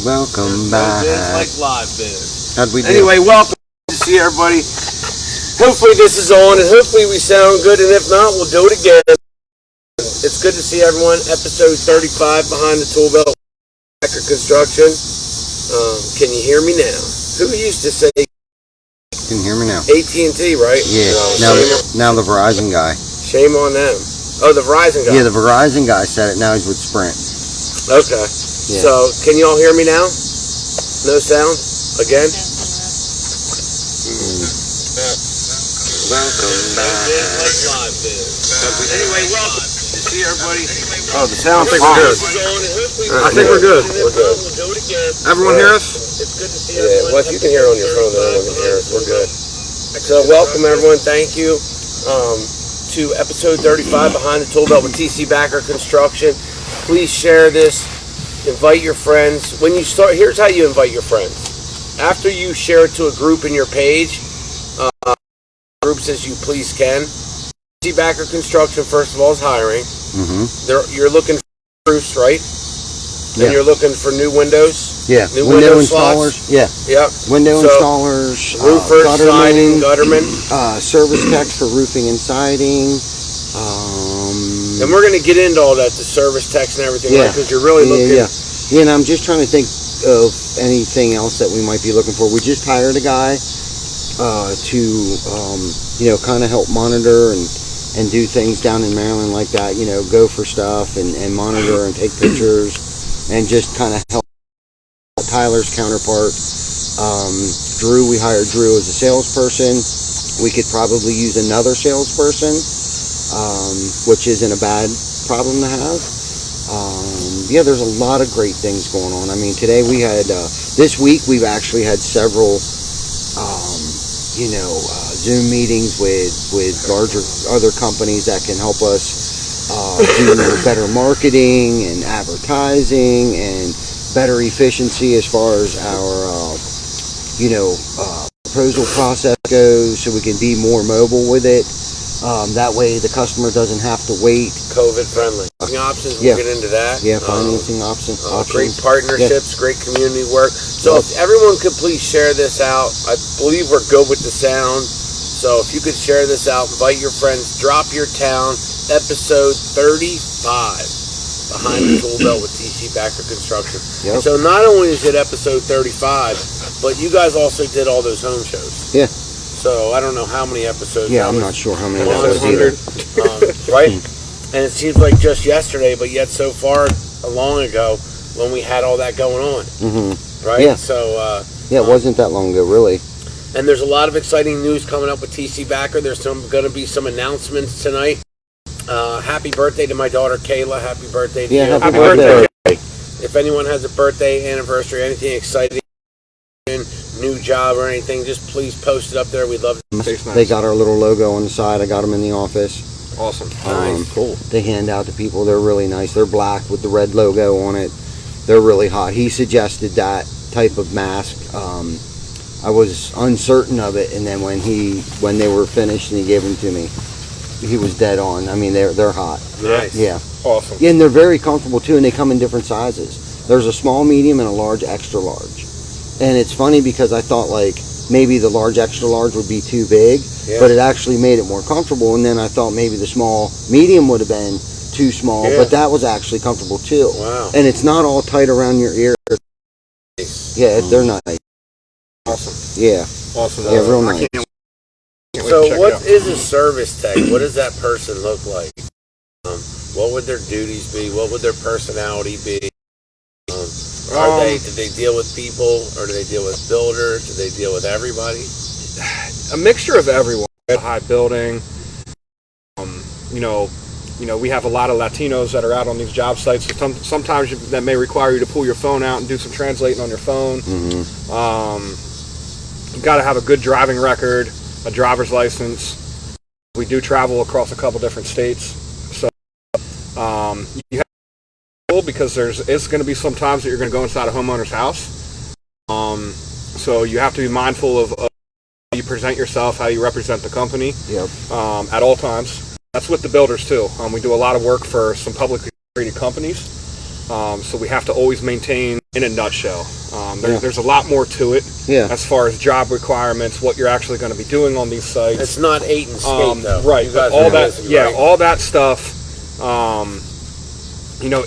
Welcome back. Like live biz. How'd we do? Anyway, welcome to see everybody. Hopefully this is on, and hopefully we sound good, and if not, we'll do it again. It's good to see everyone. Episode 35 behind the Toolbelt construction. Can you hear me now? Who used to say? Can you hear me now? AT&T, right? Yeah. Now the Verizon guy. Shame on them. Oh, the Verizon guy. Yeah, the Verizon guy said it. Now he's with Sprint. Okay. Yeah. So, can you all hear me now? No sound? Again? Welcome back. Anyway, welcome to see everybody. Oh, the sound. I think we're good. I think we're good. We're good. Everyone hear us? It's good to see everyone. Yeah, well, if you can hear it on your phone, then everyone can hear us. We're good. So, welcome everyone. Thank you to episode 35 Behind the Toolbelt with TC Backer Construction. Please share this. Invite your friends. When you start, here's how you invite your friends. After you share it to a group in your page, groups as you please can. TC Backer Construction, first of all, is hiring. Mm-hmm. You're looking for roofs, right? Yeah. And you're looking for new windows? Yeah. New window installers? Yeah. Yep. Window installers, roofers, siding, guttermen. Service techs for roofing and siding. And we're going to get into all that, the service techs and everything, right? Because you're really looking. Yeah, and I'm just trying to think of anything else that we might be looking for. We just hired a guy to, kind of help monitor and do things down in Maryland like that. Go for stuff and monitor and take pictures and just kind of help. Tyler's counterpart, Drew. We hired Drew as a salesperson. We could probably use another salesperson, which isn't a bad problem to have. There's a lot of great things going on. I mean, today we had, this week we've actually had several, Zoom meetings with larger other companies that can help us do better marketing and advertising and better efficiency as far as our, proposal process goes, so we can be more mobile with it. That way the customer doesn't have to wait. COVID friendly. Options, we'll get into that. Yeah, financing options. Great partnerships, great community work. So if everyone could please share this out. I believe we're good with the sound. So if you could share this out, invite your friends, drop your town, episode 35. Behind the Toolbelt with TC Backer Construction. Yep. So not only is it episode 35, but you guys also did all those home shows. Yeah. So I don't know how many episodes. Yeah, I'm not sure how many that was either. Right? And it seems like just yesterday, but yet so far long ago when we had all that going on. Mm-hmm. Right? Yeah. So it wasn't that long ago, really. And there's a lot of exciting news coming up with TC Backer. There's going to be some announcements tonight. Happy birthday to my daughter Kayla. Happy birthday to you. Happy birthday. If anyone has a birthday, anniversary, anything exciting, new job or anything, just please post it up there. We'd love to. They got our little logo on the side. I got them in the office. Awesome. Nice. Cool. They hand out to people. They're really nice. They're black with the red logo on it. They're really hot. He suggested that type of mask. I was uncertain of it, and then when they were finished and he gave them to me, he was dead on. I mean, they're hot. Nice. Yeah. Awesome. Yeah, and they're very comfortable too, and they come in different sizes. There's a small, medium, and a large, extra large. And it's funny because I thought like maybe the large, extra large would be too big, but it actually made it more comfortable. And then I thought maybe the small, medium would have been too small, but that was actually comfortable too. Wow. And it's not all tight around your ear. Yeah, they're nice. Awesome. Yeah. Awesome. Yeah, real nice. So what is a service tech? What does that person look like? What would their duties be? What would their personality be? Do they deal with people, or do they deal with builders? Do they deal with everybody? A mixture of everyone. High building. We have a lot of Latinos that are out on these job sites. So sometimes that may require you to pull your phone out and do some translating on your phone. You've got to have a good driving record, a driver's license. We do travel across a couple different states, so you have to be because it's going to be some times that you're going to go inside a homeowner's house. So you have to be mindful of how you present yourself, how you represent the company. Yep. At all times. That's with the builders too. We do a lot of work for some publicly traded companies. So we have to always maintain, in a nutshell. Yeah. There's a lot more to it Yeah. as far as job requirements, what you're actually going to be doing on these sites. It's not 8 and skate though. Right, You but guys all are that, busy, yeah, right? all that stuff,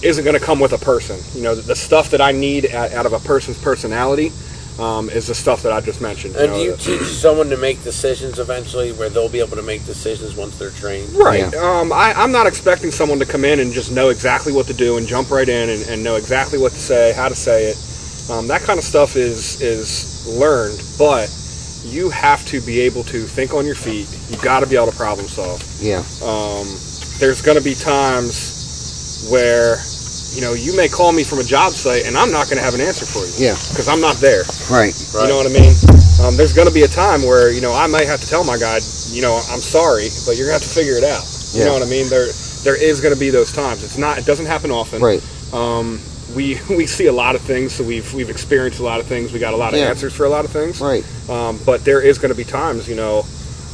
isn't going to come with a person. The stuff that I need out of a person's personality is the stuff that I just mentioned. And do you teach someone to make decisions eventually, where they'll be able to make decisions once they're trained? Right. Yeah. I'm not expecting someone to come in and just know exactly what to do and jump right in and know exactly what to say, how to say it. That kind of stuff is learned, but you have to be able to think on your feet. You've got to be able to problem solve. Yeah. There's going to be times where you may call me from a job site and I'm not going to have an answer for you. Yeah. Because I'm not there. Right. You know what I mean? There's going to be a time where I might have to tell my guy, I'm sorry, but you're going to have to figure it out. You know what I mean? There is going to be those times. It doesn't happen often. Right. We see a lot of things, so we've experienced a lot of things. We got a lot of answers for a lot of things. Right. But there is going to be times,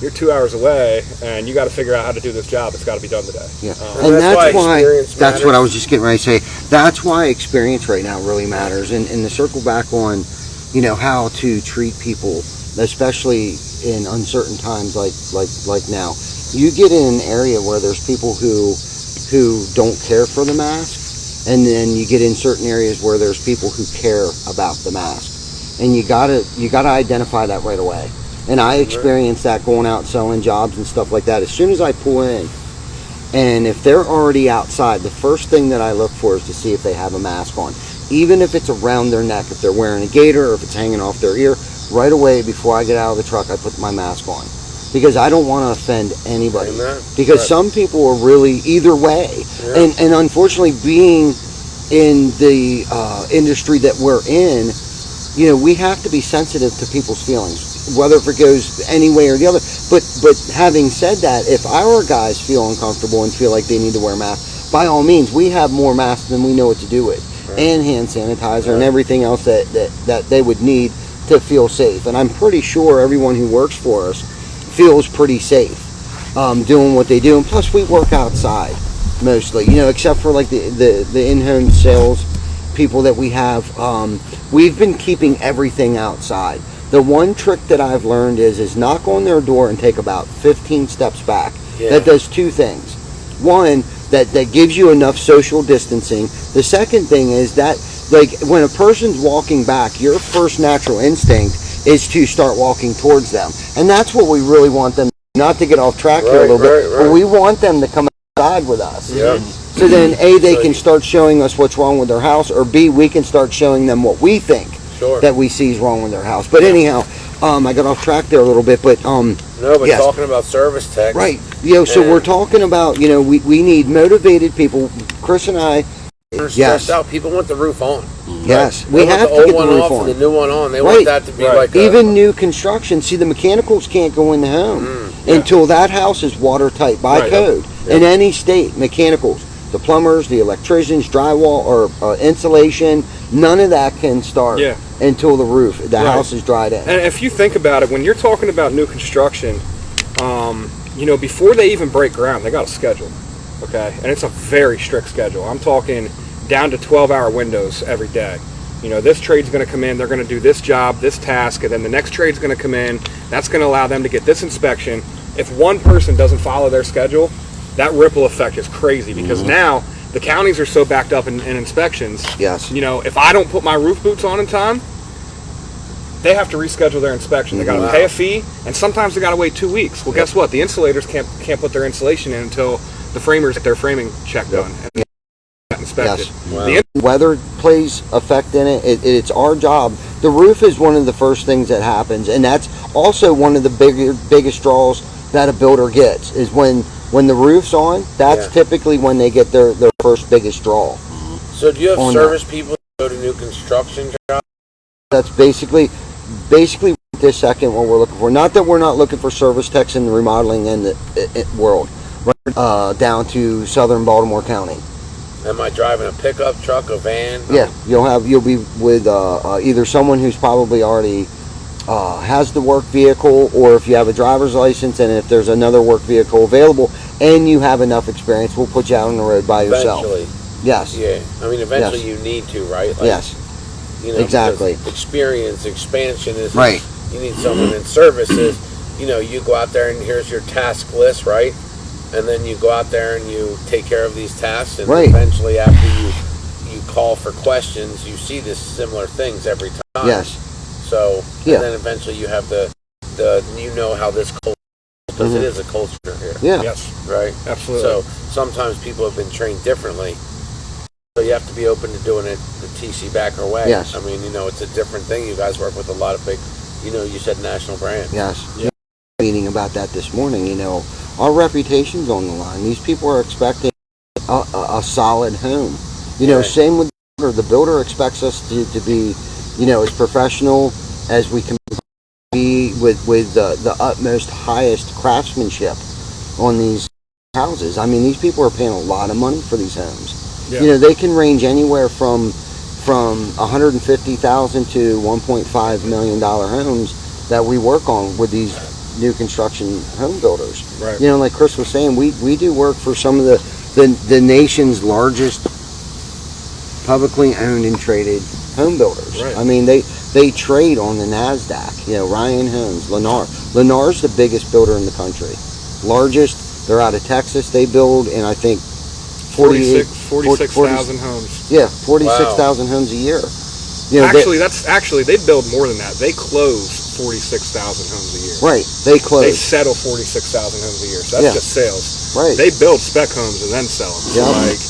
you're 2 hours away and you got to figure out how to do this job. It's got to be done today. Yeah. And that's why experience that's matters. what I was just getting ready to say. That's why experience right now really matters. And to circle back on, how to treat people, especially in uncertain times like now. You get in an area where there's people who don't care for the mask, and then you get in certain areas where there's people who care about the mask. And you gotta identify that right away. And I experienced that going out selling jobs and stuff like that. As soon as I pull in, and if they're already outside, the first thing that I look for is to see if they have a mask on. Even if it's around their neck, if they're wearing a gaiter or if it's hanging off their ear, right away before I get out of the truck, I put my mask on. Because I don't want to offend anybody. Amen. Because some people are really either way. Yeah. And unfortunately, being in the industry that we're in, we have to be sensitive to people's feelings, whether if it goes any way or the other. But having said that, if our guys feel uncomfortable and feel like they need to wear masks, by all means, we have more masks than we know what to do with, and hand sanitizer and everything else that they would need to feel safe. And I'm pretty sure everyone who works for us feels pretty safe doing what they do. And plus, we work outside mostly, except for like the in-home sales people that we have. We've been keeping everything outside. The one trick that I've learned is knock on their door and take about 15 steps back. Yeah. That does two things. One, that gives you enough social distancing. The second thing is that, like, when a person's walking back, your first natural instinct is to start walking towards them. And that's what we really want them, not to get off track here a little bit, but we want them to come outside with us. Yeah. So then, A, they can start showing us what's wrong with their house, or B, we can start showing them what we think that we see is wrong with their house. But anyhow, I got off track there a little bit, but no, but yes. talking about service techs, Right. So we're talking about, we need motivated people. Chris and I, are stressed out. People want the roof on. yes, They we want have the to old get the one roof off on. and the new one on. They Right. want that to be like Even new construction, see, the mechanicals can't go in the home until that house is watertight by code. In any state, mechanicals, the plumbers, the electricians, drywall, or insulation, none of that can start until the roof, the house is dried in. And if you think about it, when you're talking about new construction, before they even break ground, they got a schedule, okay? And it's a very strict schedule. I'm talking down to 12-hour windows every day. This trade's going to come in, they're going to do this job, this task, and then the next trade's going to come in. That's going to allow them to get this inspection. If one person doesn't follow their schedule, that ripple effect is crazy, because now the counties are so backed up in inspections. Yes. If I don't put my roof boots on in time, they have to reschedule their inspection. They got to pay a fee, and sometimes they got to wait 2 weeks. Well, guess what? The insulators can't put their insulation in until the framers get their framing check done and inspected. Yes. Wow. The weather plays effect in it. It's our job. The roof is one of the first things that happens, and that's also one of the biggest draws that a builder gets is when the roof's on. That's typically when they get their first biggest draw. So do you have service people that go to new construction jobs? That's basically this second what we're looking for. Not that we're not looking for service techs in the remodeling and the world, right, down to southern Baltimore County. Am I driving a pickup truck, a van? Yeah, you'll be with either someone who's probably already has the work vehicle, or if you have a driver's license, and if there's another work vehicle available and you have enough experience, we'll put you out on the road by yourself. Yes. Yeah, I mean, eventually Yes. you need to, right? Like, Yes. you know, Exactly. because experience, expansion is Right. You need something in services. You know, you go out there and here's your task list, right? And then you go out there and you take care of these tasks, and Right. eventually, after you call for questions, you see this similar things every time. Yes. So, Yeah. and then eventually you have the you know how this culture, because it is a culture here, Yeah. Yes, right? absolutely. So sometimes people have been trained differently. So you have to be open to doing it the TC Backer way. Yes. I mean, you know, it's a different thing. You guys work with a lot of big, you know, you said national brands. Yes. Yeah. Meeting about that this morning. You know, our reputation's on the line. These people are expecting a solid home. You know, Right. same with the builder. The builder expects us to be, you know, as professional as we can be with the utmost highest craftsmanship on these houses. I mean, these people are paying a lot of money for these homes. Yeah. You know, they can range anywhere from 150,000 to 1.5 million dollar homes that we work on with these new construction home builders. Right. You know, like Chris was saying, we do work for some of the nation's largest publicly owned and traded home builders. Right. I mean, they trade on the NASDAQ. You know, Ryan Homes, Lennar. Lennar's the biggest builder in the country. Largest. They're out of Texas. They build, and I think 46,000 homes. Yeah, 46,000 homes a year. You know, Actually, they build more than that. They close 46,000 homes a year. right. They close. They settle 46,000 homes a year. So that's Yeah. just sales. Right. They build spec homes and then sell them. So Yeah. like,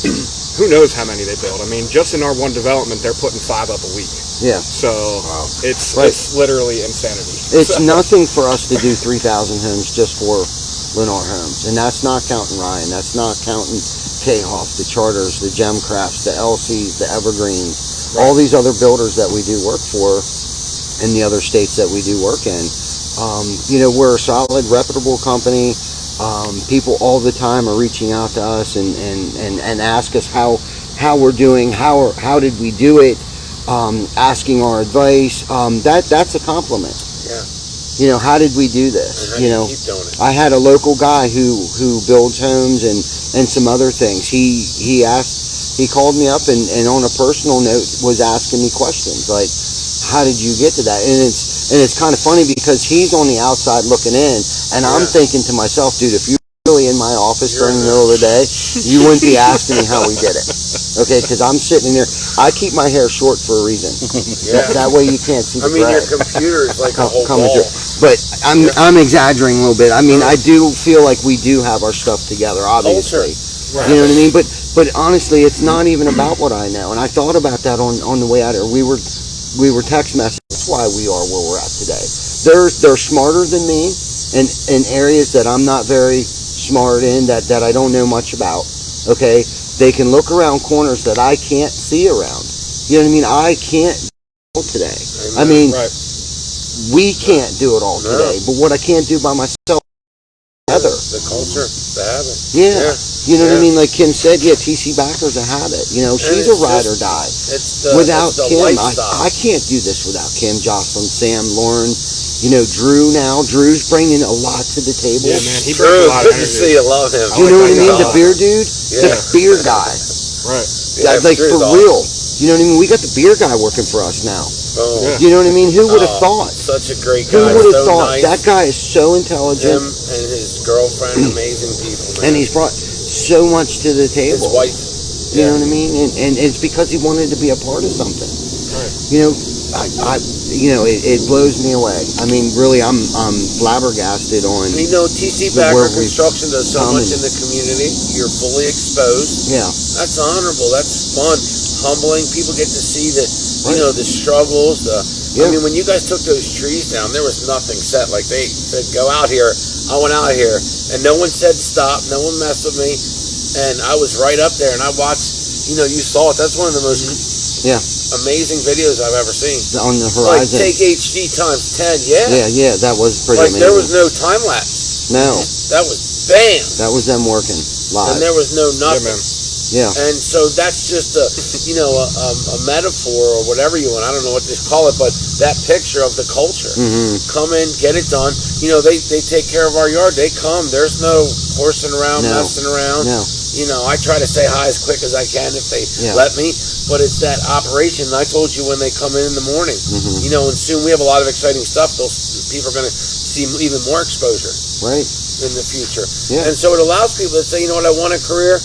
who knows how many they build? I mean, just in our one development, they're putting 5 up a week. Yeah. So it's Right. it's literally insanity. It's nothing for us to do 3,000 homes just for Lennar Homes, and that's not counting Ryan. That's not counting K-Hoff, the Charters, the Gemcrafts, the LCs, the Evergreens, all these other builders that we do work for in the other states that we do work in. You know, we're a solid, reputable company. People all the time are reaching out to us and ask us how we're doing, how did we do it, asking our advice. That's a compliment. Yeah. You know, how did we do this? And how You do know, keep doing it? I had a local guy who builds homes and some other things. He called me up and on a personal note was asking me questions like, how did you get to that? And it's kind of funny because he's on the outside looking in, and I'm thinking to myself, dude, if you were really in my office during the middle of the day, you wouldn't be asking me how we did it. Okay, because I'm sitting in there. I keep my hair short for a reason. That way you can't see the I mean, gray your computer is like a whole coming wall. through. But I'm exaggerating a little bit. I mean, I do feel like we do have our stuff together, obviously. Right. You know what I mean? But honestly, it's not even about what I know. And I thought about that on the way out here. We were text messaging. That's why we are where we're at today. They're smarter than me in areas that I'm not very smart in, that I don't know much about. Okay? They can look around corners that I can't see around. You know what I mean? I can't do it today. I mean, Right. we can't do it all today. But what I can't do by myself, together. The culture, the habit. Yeah. You know what I mean? Like Kim said, TC Backer's a habit. You know, she's a it's ride just- or die. It's the, Without it's the Kim, lifestyle. I can't do this without Kim, Jocelyn, Sam, Lauren, you know, Drew now. Drew's bringing a lot to the table. Yeah, man. He True, brings a lot of good to energy. see you. Love him. You know what I like mean? that. The beer dude, the Yeah. beer guy. Right. Yeah, Like, Drew's for awesome. real. You know what I mean? We got the beer guy working for us now. Oh, Yeah. You know what I mean? Who would have thought? Such a great Who guy. would have So thought? nice. That guy is so intelligent, Him and his girlfriend, amazing people, man. and he's brought so much to the his table. wife. You know what I mean? And it's because he wanted to be a part of something. Right. You know, it blows me away. I mean, really, I'm flabbergasted on. And you know, TC Where Backer we've Construction does so come much and- in the community. You're fully exposed. Yeah, That's honorable. That's fun. Humbling. People get to see the, Right. you know, the struggles. Yeah. I mean, when you guys took those trees down, there was nothing set. Like they said, go out here. I went out here, and no one said stop. No one messed with me, and I was right up there, and I watched. You know, you saw it. That's one of the most yeah, amazing videos I've ever seen. on the Like horizon. take HD times 10. Yeah. Yeah, that was pretty Like amazing. there was no time lapse. No, That was bam, that was them working live. and there was no Yeah, nothing. man. Yeah, And so that's just a metaphor or whatever you want. I don't know what to call it, but that picture of the culture. Come in, get it done. You know, they take care of our yard. They come. There's no horsing around, No. messing around. no, I try to say hi as quick as I can if they let me, but it's that operation. And I told you when they come in the morning, and soon we have a lot of exciting stuff. People are going to see even more exposure in the future. Yeah. And so it allows people to say, you know what, I want a career.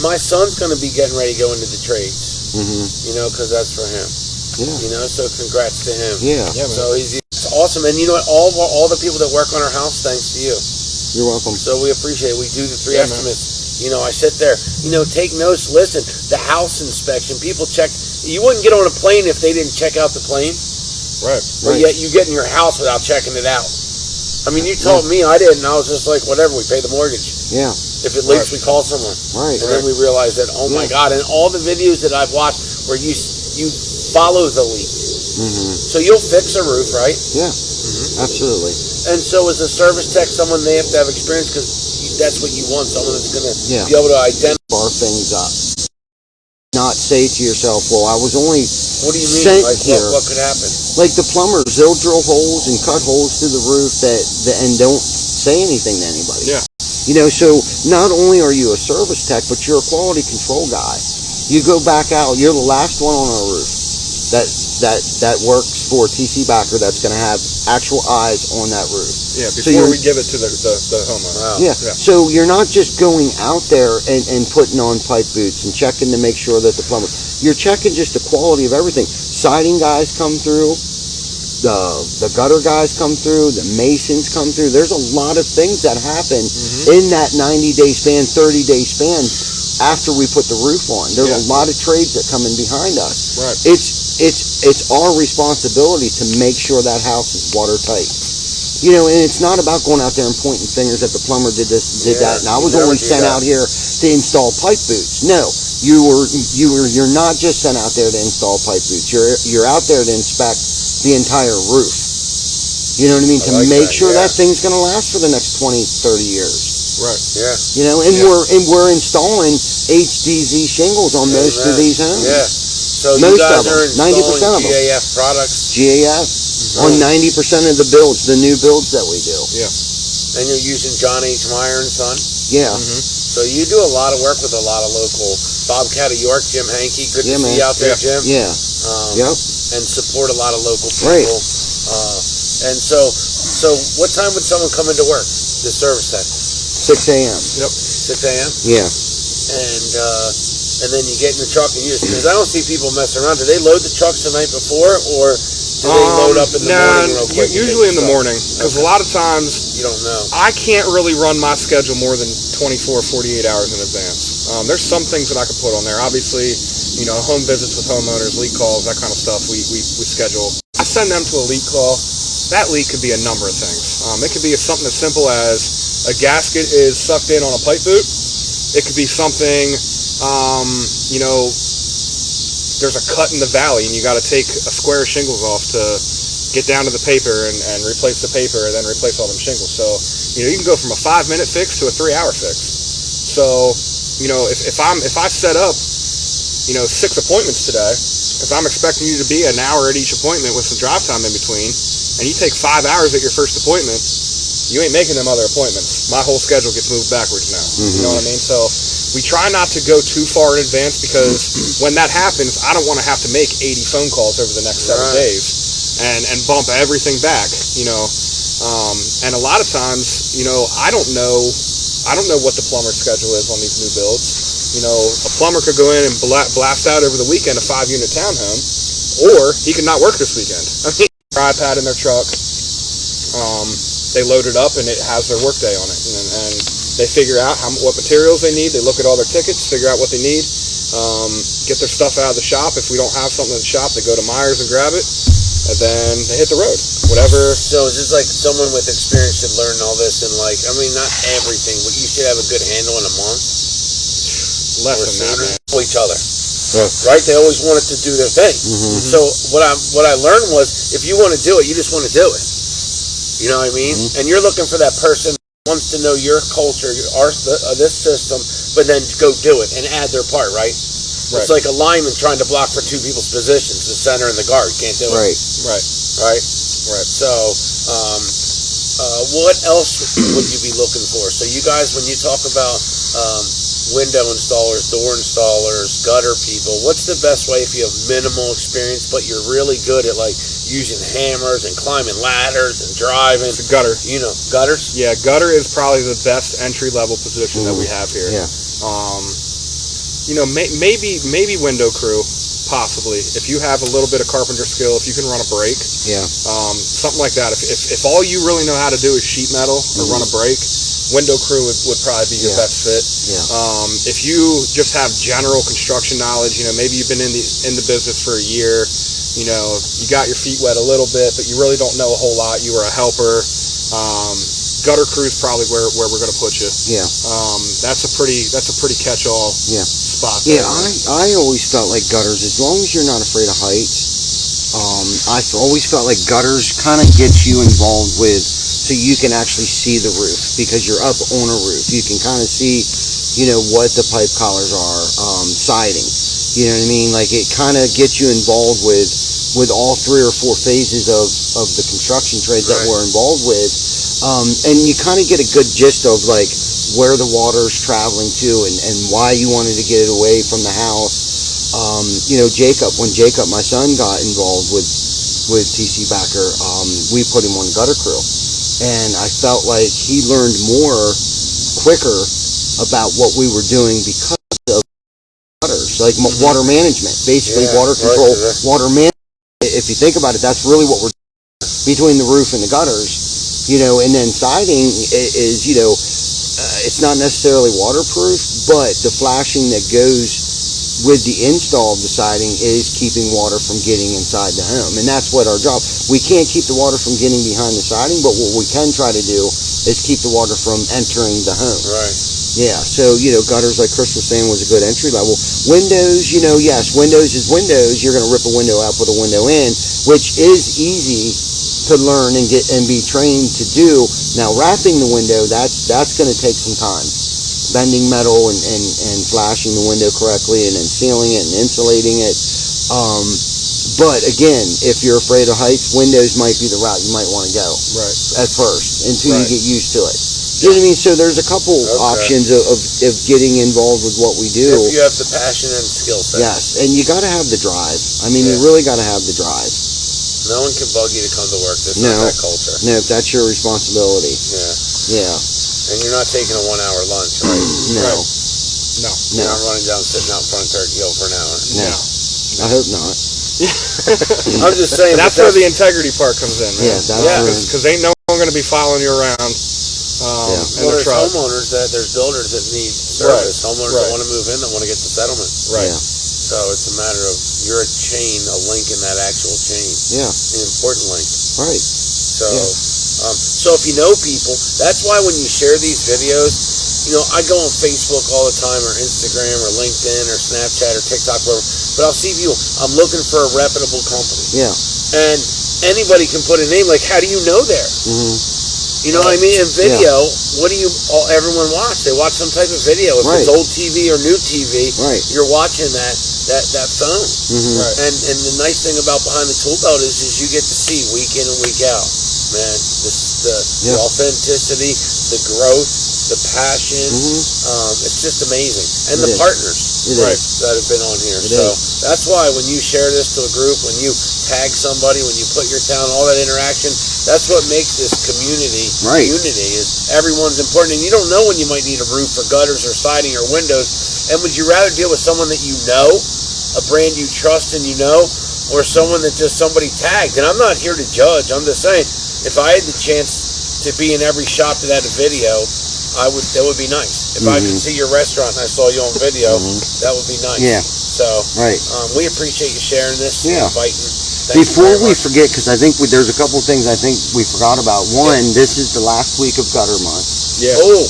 My son's going to be getting ready to go into the trades, because that's for him. Yeah. So congrats to him. Yeah. So it's awesome. And you know what, all the people that work on our house, thanks to you. You're welcome. So we appreciate it. We do the 3 estimates. Man. I sit there, take notes, listen, the house inspection, people check. You wouldn't get on a plane if they didn't check out the plane. Right. But yet you get in your house without checking it out. I mean, you told me, I didn't. I was just like, whatever, we pay the mortgage. Yeah. If it leaks, we call someone. Right. And then we realize that, oh my God. And all the videos that I've watched where you follow the leak. So you'll fix a roof, right? Yeah. Absolutely. And so as a service tech, they have to have experience because that's what you want, someone that's going to be able to identify. Bar things up. Not say to yourself, well, I was only what do you mean? sent like, here. What could happen? Like the plumbers, they'll drill holes and cut holes through the roof and don't say anything to anybody. Yeah. So not only are you a service tech, but you're a quality control guy. You go back out, you're the last one on our roof that works for TC Backer that's going to have actual eyes on that roof. Yeah, before we give it to the homeowner. Wow. Yeah. So you're not just going out there and putting on pipe boots and checking to make sure that the plumber, you're checking just the quality of everything. Siding guys come through, the gutter guys come through, the masons come through. There's a lot of things that happen in that 90-day span, 30-day span after we put the roof on. There's a lot of trades that come in behind us. Right. It's our responsibility to make sure that house is watertight. And it's not about going out there and pointing fingers at the plumber did this, did that, and I was only sent out here to install pipe boots. No, you're not just sent out there to install pipe boots. You're out there to inspect the entire roof. You know what I mean? To make sure that thing's going to last for the next 20, 30 years. Right. Yeah. We're installing HDZ shingles on most of these homes. Yeah. So most of them, 90% of them. GAF products. GAF on 90% of the builds, the new builds that we do. Yeah. And you're using John H. Meyer and Son. Yeah. So you do a lot of work with a lot of local. Bobcat of York, Jim Hankey. Good to see you out there, Jim. Yeah. And support a lot of local people. Right. And so what time would someone come into work? The service tech. 6 a.m. Yep. 6 a.m. Yeah. And then you get in the truck and because I don't see people messing around. Do they load the trucks the night before, or do they load up in the morning real quick? Usually in the morning, because a lot of times you don't know. I can't really run my schedule more than 24, 48 hours in advance. There's some things that I could put on there. Obviously, home visits with homeowners, leak calls, that kind of stuff. We schedule. I send them to a leak call. That leak could be a number of things. It could be something as simple as a gasket is sucked in on a pipe boot. It could be something, there's a cut in the valley and you got to take a square of shingles off to get down to the paper and replace the paper and then replace all them shingles. So, you can go from a 5-minute fix to a 3-hour fix. So, if I set up, 6 appointments today, if I'm expecting you to be an hour at each appointment with some drive time in between, and you take 5 hours at your first appointment, you ain't making them other appointments. My whole schedule gets moved backwards now. You know what I mean? So we try not to go too far in advance because when that happens, I don't want to have to make 80 phone calls over the next 7 days and bump everything back, and a lot of times, I don't know what the plumber's schedule is on these new builds. A plumber could go in and blast out over the weekend a 5-unit townhome, or he could not work this weekend. I mean, iPad in their truck. They load it up and it has their workday on it, and they figure out what materials they need. They look at all their tickets, figure out what they need, get their stuff out of the shop. If we don't have something in the shop, they go to Myers and grab it, and then they hit the road. Whatever. So is this like someone with experience should learn all this and not everything, but you should have a good handle in a month. Less than that, man. Each other. Right? They always wanted to do their thing. So what I learned was if you want to do it, you just want to do it. You know what I mean? And you're looking for that person who wants to know your culture, this system, but then go do it and add their part, right? It's like a lineman trying to block for 2 people's positions, the center and the guard. Can't do it. Right. So, what else would you be looking for? So you guys, when you talk about window installers, door installers, gutter people, what's the best way if you have minimal experience but you're really good at like using hammers and climbing ladders and driving? It's a gutter. You know, gutters? Yeah, gutter is probably the best entry level position that we have here. Yeah. You know, maybe window crew, possibly. If you have a little bit of carpenter skill, if you can run a brake, Yeah. something like that. If all you really know how to do is sheet metal or run a brake, window crew would probably be your Yeah. best fit. Yeah. If you just have general construction knowledge, you know, maybe you've been in the business for a year, you know, you got your feet wet a little bit, but you really don't know a whole lot. You were a helper. Gutter crew is probably where we're going to put you. Yeah. That's a pretty catch-all Yeah. spot. Yeah, there. I always felt like gutters, as long as you're not afraid of heights, I've always felt like gutters kind of get you involved with, so you can actually see the roof, because you're up on a roof. You can kind of see, you know, what the pipe collars are, siding. You know what I mean? Like, it kind of gets you involved with all 3 or 4 phases of the construction trade that we're involved with. And you kind of get a good gist of, like, where the water's traveling to and why you wanted to get it away from the house. You know, when Jacob, my son, got involved with TC Backer, we put him on the gutter crew. And I felt like he learned more quicker about what we were doing because of gutters, like water management, basically water control, water management. If you think about it, that's really what we're doing between the roof and the gutters, you know. And then siding is, you know, it's not necessarily waterproof, but the flashing that goes with the install of the siding is keeping water from getting inside the home. And that's what our job. We can't keep the water from getting behind the siding, but what we can try to do is keep the water from entering the home. Right. Yeah, so, you know, gutters, like Chris was saying, was a good entry level. Windows, you know, yes, windows is windows. You're going to rip a window out, put a window in, which is easy to learn and be trained to do. Now, wrapping the window, that's going to take some time. Bending metal and flashing the window correctly, and then sealing it and insulating it. But again, if you're afraid of heights, windows might be the route you might want to go at first until you get used to it. You know what I mean? So there's a couple options of getting involved with what we do. If you have the passion and skill set. Yes, and you got to have the drive. I mean, you really got to have the drive. No one can bug you to come to work. That's No. not that culture. No, that's your responsibility. Yeah. Yeah. And you're not taking a 1-hour lunch, right? No. No. You're not running down, sitting out in front of Turkey Hill for an hour. No. I hope not. I'm just saying. That's where the integrity part comes in, man. Yeah, that's Because ain't no one going to be following you around. In Well, the there's truck. homeowners there's builders that need service. Homeowners that want to move in, that want to get the settlement. Right. Yeah. So it's a matter of, you're a chain, a link in that actual chain. Yeah. An important link. Right. So, so if you know people, that's why when you share these videos, you know, I go on Facebook all the time, or Instagram, or LinkedIn, or Snapchat, or TikTok, whatever, but I'll see people, I'm looking for a reputable company. Yeah. And anybody can put a name, like, how do you know there? Mm-hmm. You know what I mean? In video, what do everyone watch? They watch some type of video. If it's old TV or new TV, you're watching that phone. Mm-hmm. And the nice thing about Behind the Toolbelt is you get to see week in and week out, man, the authenticity, the growth, the passion. It's just amazing. And the partners that have been on here. So that's why when you share this to a group, when you tag somebody, when you put your town, all that interaction, that's what makes this community. Unity is everyone's important, and you don't know when you might need a roof or gutters or siding or windows. And would you rather deal with someone that you know, a brand you trust and you know, or someone that just somebody tagged? And I'm not here to judge. I'm just saying, if I had the chance to be in every shop that had a video, that would be nice. If I could see your restaurant and I saw you on video, that would be nice. Yeah. So we appreciate you sharing this, inviting. Before we forget, because I think there's a couple things I think we forgot about. One, this is the last week of gutter month. Yeah. Oh.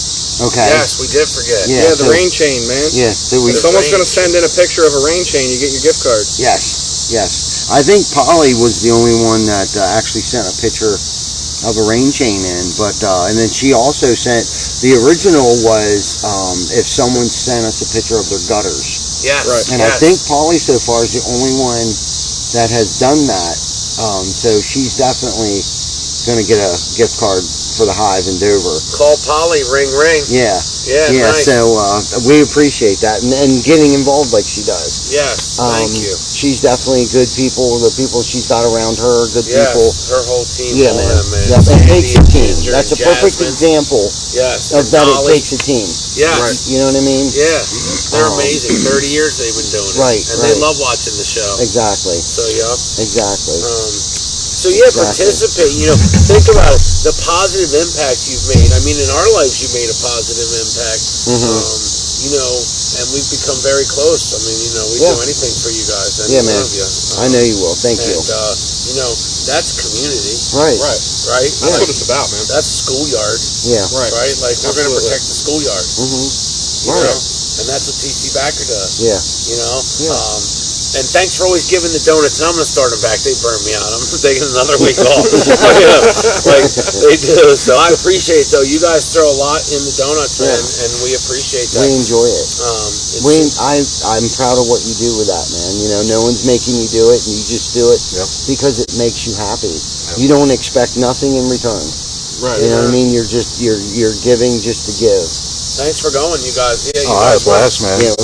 Okay. Yes, we did forget. Yeah, the rain chain, man. Yeah. So if someone's going to send in a picture of a rain chain, you get your gift card. Yes. Yes. I think Polly was the only one that actually sent a picture of a rain chain in, but and then she also sent, the original was if someone sent us a picture of their gutters. Yes. And I think Polly so far is the only one that has done that. So she's definitely going to get a gift card for the Hive in Dover. Call Polly, ring, ring. Yeah. Yeah, Yeah, nice. so we appreciate that and getting involved like she does. Yes, thank you. She's definitely good people. The people she's got around her, good Yes, people. her whole team. Yeah, all man. them, man. Yep, it Sandy takes a and team. Ginger That's a and perfect Jasmine. example Yes, of and that Dolly. it takes a team. Yes. Right. You know what I mean? Yeah, they're Um, amazing. 30 years they've been doing it. Right, And they right. love watching the show. Exactly. So, yeah. Exactly. So yeah, Exactly. participate. Think about it. The positive impact you've made. I mean, in our lives, you made a positive impact. And we've become very close. I mean, we Yeah. do anything for you guys. Yeah, man. Of you. I know you will. Thank you. That's community, Right. Right. right? That's what it's about, man. That's schoolyard, Yeah. Right. right? Like we're going to Absolutely. protect the schoolyard. You Right. know? And that's what TC Backer does. Yeah. Yeah. And thanks for always giving the donuts. And I'm going to start them back. They burn me out. I'm taking another week off. Like they do. So I appreciate it, though. You guys throw a lot in the donuts, man, and we appreciate that. We enjoy it. It's- I'm proud of what you do with that, man. No one's making you do it, and you just do it because it makes you happy. You don't expect nothing in return. Right. You know what I mean? You're giving just to give. Thanks for going, you guys. Yeah, you Oh, guys that's blast, man. Yeah,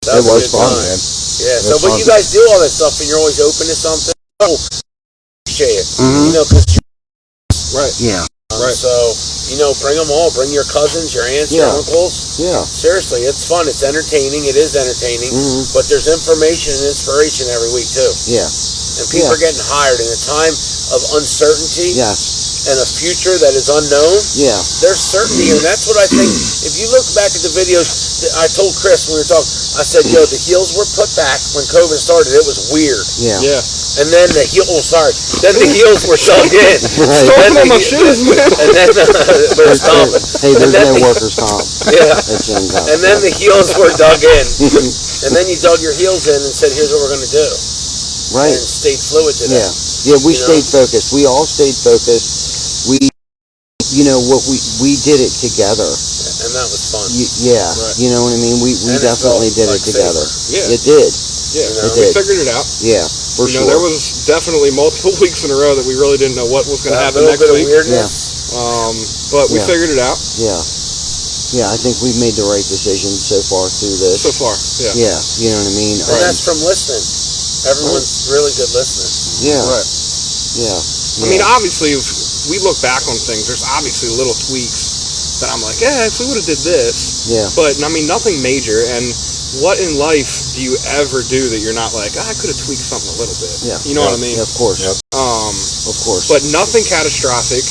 That it was a good fun, time. man. Yeah. So, That's but fun. you guys do all that stuff, and you're always open to something. Oh, appreciate it. Mhm. Because Right. Yeah. Right. So bring them all. Bring your cousins, your aunts, your Yeah. uncles. Yeah. Seriously, it's fun. It's entertaining. It is entertaining. Mhm. But there's information and inspiration every week too. Yeah. And people Yeah. are getting hired in a time of uncertainty Yes. and a future that is unknown. Yeah. There's certainty here, and that's what I think. If you look back at the videos, I told Chris when we were talking, I said, "Yo, the heels were put back when COVID started. It was weird." Yeah. Yeah. And then the then the heels were dug in. Right. Stomping on my shoes, man. And then we're stomping. Hey, there's And then no the- workers' comp. Yeah. That's income. And then the heels were dug in. And then you dug your heels in and said, "Here's what we're going to do." Right. And stayed fluid to that. Yeah. Yeah, we You know? stayed focused. We all stayed focused. We did it together. And that was fun. Yeah. Right. You know what I mean? We And it definitely felt did like it together. Yeah. It did. Yeah. You know, It We did. figured it out. Yeah. For sure. There was definitely multiple weeks in a row that we really didn't know what was going to That happen little next bit week. of weirdness. But we Yeah. figured it out Yeah. Yeah, I think we've made the right decision so far through this. so far. Yeah. Yeah. You know what I mean? And that's from listening. Everyone's really good listening. Yeah. Right. Yeah. I mean, obviously, if we look back on things, there's obviously little tweaks that I'm like, if we would have did this. Yeah. But, I mean, nothing major. And what in life do you ever do that you're not like, I could have tweaked something a little bit? Yeah. You know what I mean? Yeah, of course. Yep. Of course. But nothing catastrophic.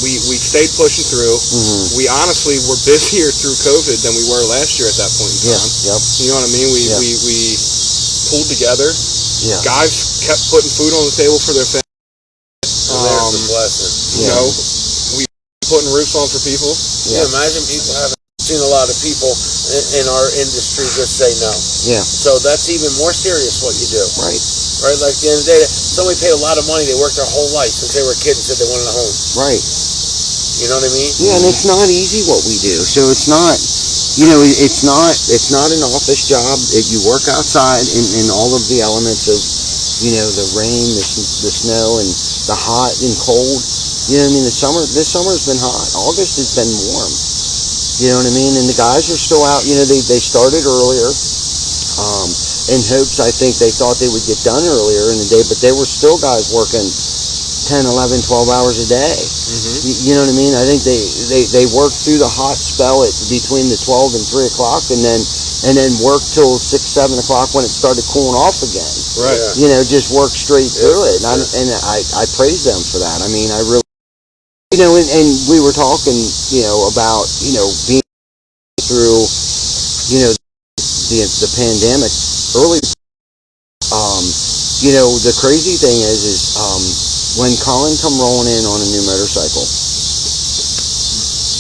We stayed pushing through. Mhm. We honestly were busier through COVID than we were last year at that point in Yeah. time. Yep. You know what I mean? Yeah. We pulled together. Yeah. Guys kept putting food on the table for their family. And there's the blessing. You Yeah. know, we putting roofs on for people. Yeah. Imagine people haven't seen a lot of people in our industry just say no. Yeah. So that's even more serious what you do. Right. Right? Like at the end of the day, somebody paid a lot of money. They worked their whole life since they were a kid and said they wanted a home. Right. You know what I mean? Yeah, and it's not easy what we do. So it's not, it's not an office job. You work outside in all of the elements of, the rain, the snow, and the hot and cold. You know what I mean? This summer's been hot. August has been warm. You know what I mean? And the guys are still out. They started earlier. In hopes, I think they thought they would get done earlier in the day, but there were still guys working 10, 11, 12 hours a day. You know what I mean? I think they worked through the hot spell between the 12 and 3 o'clock, and then worked till 6, 7 o'clock when it started cooling off again. Right. Yeah. Just work straight through it. And I praise them for that. I mean, I really, and we were talking, about, being through, the pandemic early. The crazy thing is when Colin come rolling in on a new motorcycle,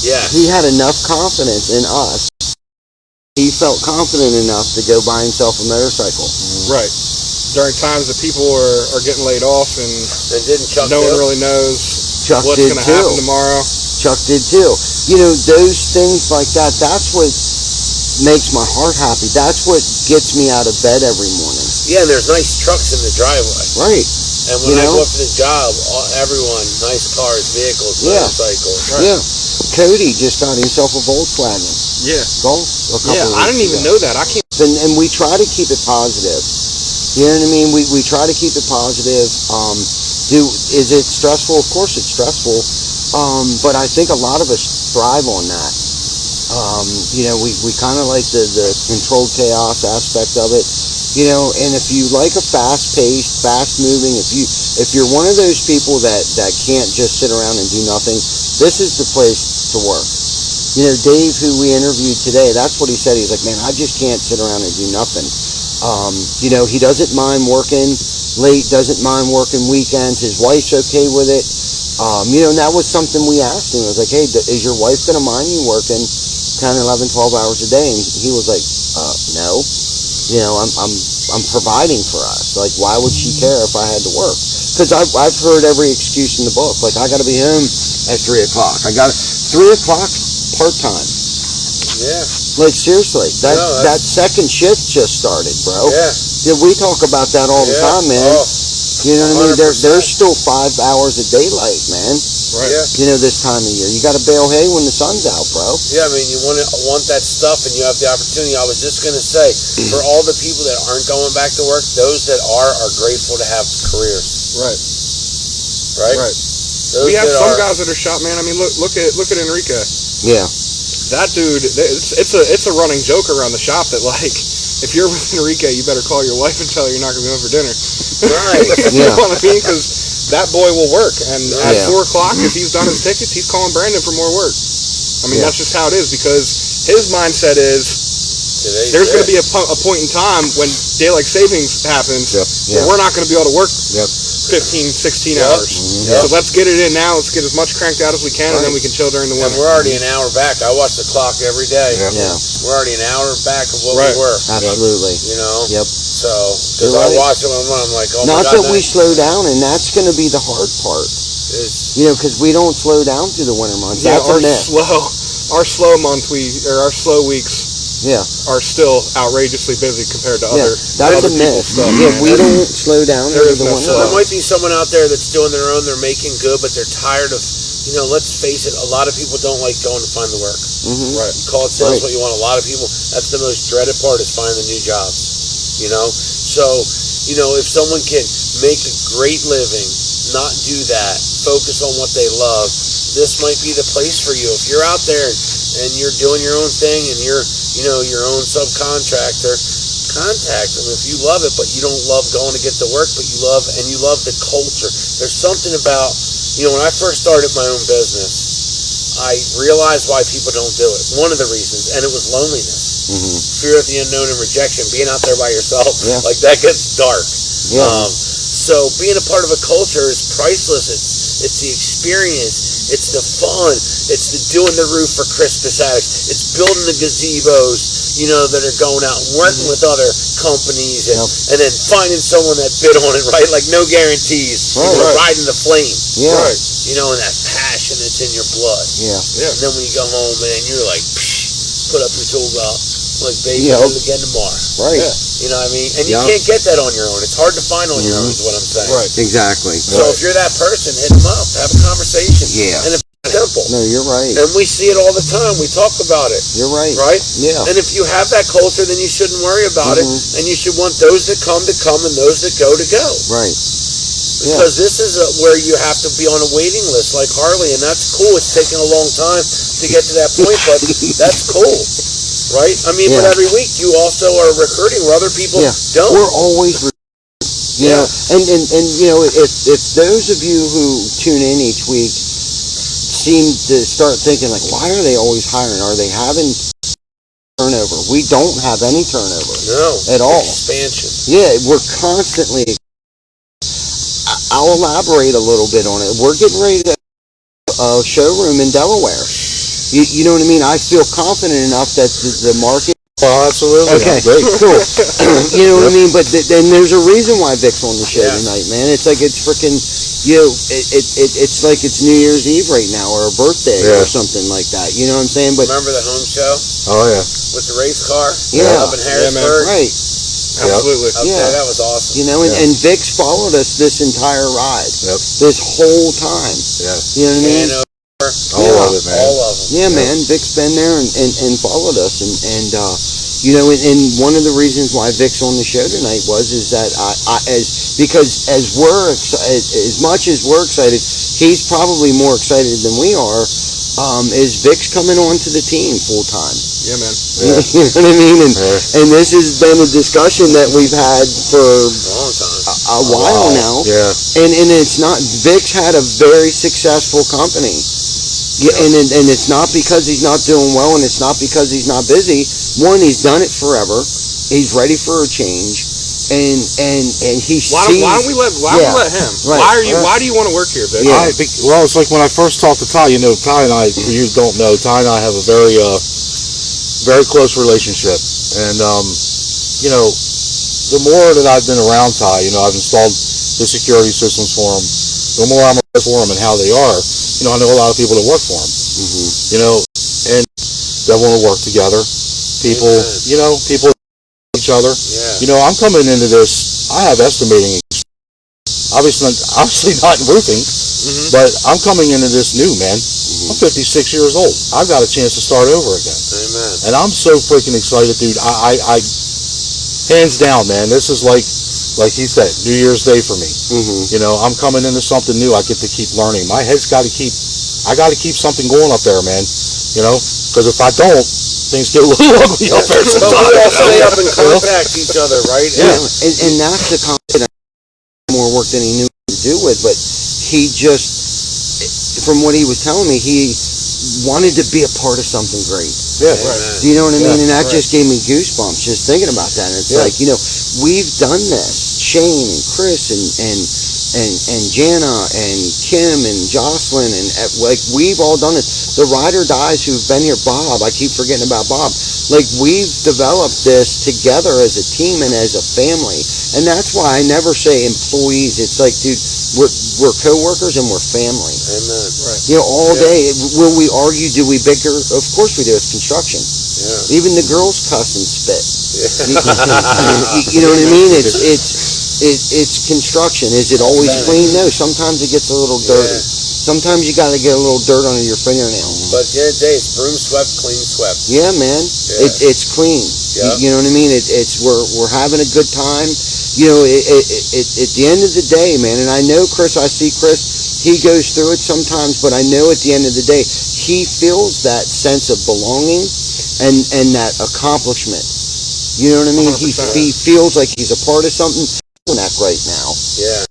Yeah. he had enough confidence in us. He felt confident enough to go buy himself a motorcycle. Right. During times that people are getting laid off and And didn't Chuck no one do? really knows Chuck what's did going to too. happen tomorrow. Chuck did too. Those things like that, that's what makes my heart happy. That's what gets me out of bed every morning. Yeah, and there's nice trucks in the driveway. Right. And when I go up to the job, everyone, nice cars, vehicles, motorcycles. Right. Yeah. Cody just got himself a Volkswagen. Yeah. Golf a couple of I didn't weeks even ago. know that. I can't. And we try to keep it positive. You know what I mean? We try to keep it positive. Is it stressful? Of course it's stressful. But I think a lot of us thrive on that. We kind of like the controlled chaos aspect of it. And if you like a fast-paced, fast-moving, if you're one of those people that can't just sit around and do nothing, this is the place to work. Dave, who we interviewed today, that's what he said. He's like, man, I just can't sit around and do nothing. He doesn't mind working late, doesn't mind working weekends. His wife's okay with it. And that was something we asked him. I was like, hey, is your wife going to mind you working 10, 11, 12 hours a day? And he was like, no. I'm providing for us. Like, why would she care if I had to work? Because I've heard every excuse in the book. Like, I got to be home at 3 o'clock. 3 o'clock part-time. Yeah. Like, seriously, that second shift just started, bro. Yeah. We talk about that all the time, man. Oh, you know what I mean? 100%. There's still 5 hours of daylight, man. Right. Yeah. This time of year. You got to bale hay when the sun's out, bro. Yeah, I mean, you want that stuff, and you have the opportunity. I was just going to say, for all the people that aren't going back to work, those that are grateful to have careers. Right. Right? We have some guys that are shot, man. I mean, look at Enrique. Yeah. That dude, it's a running joke around the shop that, like, if you're with Enrique, you better call your wife and tell her you're not going to be home for dinner. Right. You know what I mean? Because that boy will work. And at 4 o'clock, if he's done his tickets, he's calling Brandon for more work. I mean, that's just how it is, because his mindset is there's going to be a point in time when daylight savings happens where we're not going to be able to work 15, 16 hours. So let's get it in now. Let's get as much cranked out as we can, and then we can chill during the winter. And we're already an hour back. I watch the clock every day. Yeah. We're already an hour back of what we were. Absolutely. Yep. So, because I watch them and I'm like, oh my God. Not that we slow down, and that's going to be the hard part. Because we don't slow down through the winter months. Yeah, that's a myth. Our slow weeks are still outrageously busy compared to other. That's a myth. We don't slow down There is the no winter. So there might be someone out there that's doing their own, they're making good, but they're tired of, let's face it, a lot of people don't like going to find the work. Mm-hmm. Right. You call it sales what you want. A lot of people, that's the most dreaded part, is finding the new jobs. So, if someone can make a great living, not do that, focus on what they love, this might be the place for you. If you're out there and you're doing your own thing and you're, your own subcontractor, contact them if you love it, but you don't love going to get to work, but you love the culture. There's something about, when I first started my own business, I realized why people don't do it. One of the reasons, and it was loneliness. Mm-hmm. Fear of the unknown and rejection, being out there by yourself, like that gets dark. Yeah. So being a part of a culture is priceless. It's the experience, it's the fun, it's the doing the roof for Christmas addicts, it's building the gazebos, that are going out and working with other companies and then finding someone that bid on it, right? Like no guarantees, riding the flame. Yeah. Right. And that passion that's in your blood. Yeah. And then when you go home, man, you're like, put up your tool belt. Like, baby, do it again tomorrow. Right. Yeah. You know what I mean? And you can't get that on your own. It's hard to find on your own, is what I'm saying. Right. Exactly. So if you're that person, hit them up. Have a conversation. Yeah. And it's simple. No, you're right. And we see it all the time. We talk about it. You're right. Right? Yeah. And if you have that culture, then you shouldn't worry about it. And you should want those that come to come and those that go to go. Right. Because this is where you have to be on a waiting list like Harley, and that's cool. It's taking a long time to get to that point, but that's cool. Right? I mean, but every week you also are recruiting where other people don't. We're always recruiting. And if those of you who tune in each week seem to start thinking, like, why are they always hiring? Are they having turnover? We don't have any turnover. No. At all. Expansion. Yeah, we're constantly. I'll elaborate a little bit on it. We're getting ready to a showroom in Delaware. You know what I mean? I feel confident enough that the market. Oh, absolutely. Okay, Great. cool. You know what I mean? But then there's a reason why Vic's on the show tonight, man. It's like it's freaking, it's like it's New Year's Eve right now or a birthday or something like that. You know what I'm saying? But remember the home show? Oh, yeah. With the race car? Yeah. Up in Harrisburg? right. Absolutely. Okay, Yeah. that was awesome. You know, and Vic's followed us this entire ride, this whole time. Yeah. You know what I mean? All of it, man. All of them. Yeah, man. Vic's been there and followed us, and you know, and one of the reasons why Vic's on the show tonight is that because as much as we're excited, he's probably more excited than we are. Is Vic's coming on to the team full time? Yeah, man. Yeah. You know what I mean? And this has been a discussion that we've had for Long time. a while now. Yeah. And it's not, Vic's had a very successful company. Yeah, and it's not because he's not doing well, and it's not because he's not busy. One, he's done it forever. He's ready for a change, and he Why don't we let him? Right. Why do you want to work here, Vic? Yeah. Well, it's like when I first talked to Ty. You know, Ty and I, for you who don't know, Ty and I have a very very close relationship, and you know, the more that I've been around Ty, you know, I've installed the security systems for him. The more I'm aware for him and how they are, you know, I know a lot of people that work for him. Mm-hmm. You know, and they want to work together. People, you know, people each other. Yeah. You know, I'm coming into this. I have estimating, obviously not in roofing, but I'm coming into this new, man. I'm 56 years old. I've got a chance to start over again. Amen. And I'm so freaking excited, dude. I hands down, man. This is like he said, New Year's Day for me. Mm-hmm. You know, I'm coming into something new. I get to keep learning. My head's got to keep. I got to keep something going up there, man. You know, because if I don't, things get a little ugly up there But sometimes. we all stay up and contact each other, right? Yeah, and that's the confidence. More work than he knew what to do with, but he just, from what he was telling me, he wanted to be a part of something great. Yeah, Do you know what I mean? And that right. just gave me goosebumps just thinking about that. And it's like, you know, we've done this. Shane and Chris and Jana and Kim and Jocelyn and like we've all done it. The ride or dies who've been here, Bob, I keep forgetting about Bob. Like we've developed this together as a team and as a family. And that's why I never say employees. It's like, dude, we're co-workers and we're family. Amen. Right. You know, all day. Will we argue? Do we bicker? Of course we do. It's construction. Yeah. Even the girls cuss and spit. Yeah. You know what I mean? It's construction. Is it always clean? No. Sometimes it gets a little dirty. Yeah. Sometimes you got to get a little dirt under your fingernails. But at the end of the day, it's broom swept, clean swept. Yeah, man. Yeah. It's clean. Yeah. You know what I mean? We're having a good time. You know, at the end of the day, man. And I know Chris. I see Chris. He goes through it sometimes, but I know at the end of the day, he feels that sense of belonging and that accomplishment. You know what I mean? 100%. He feels like he's a part of something. That right now. Yeah.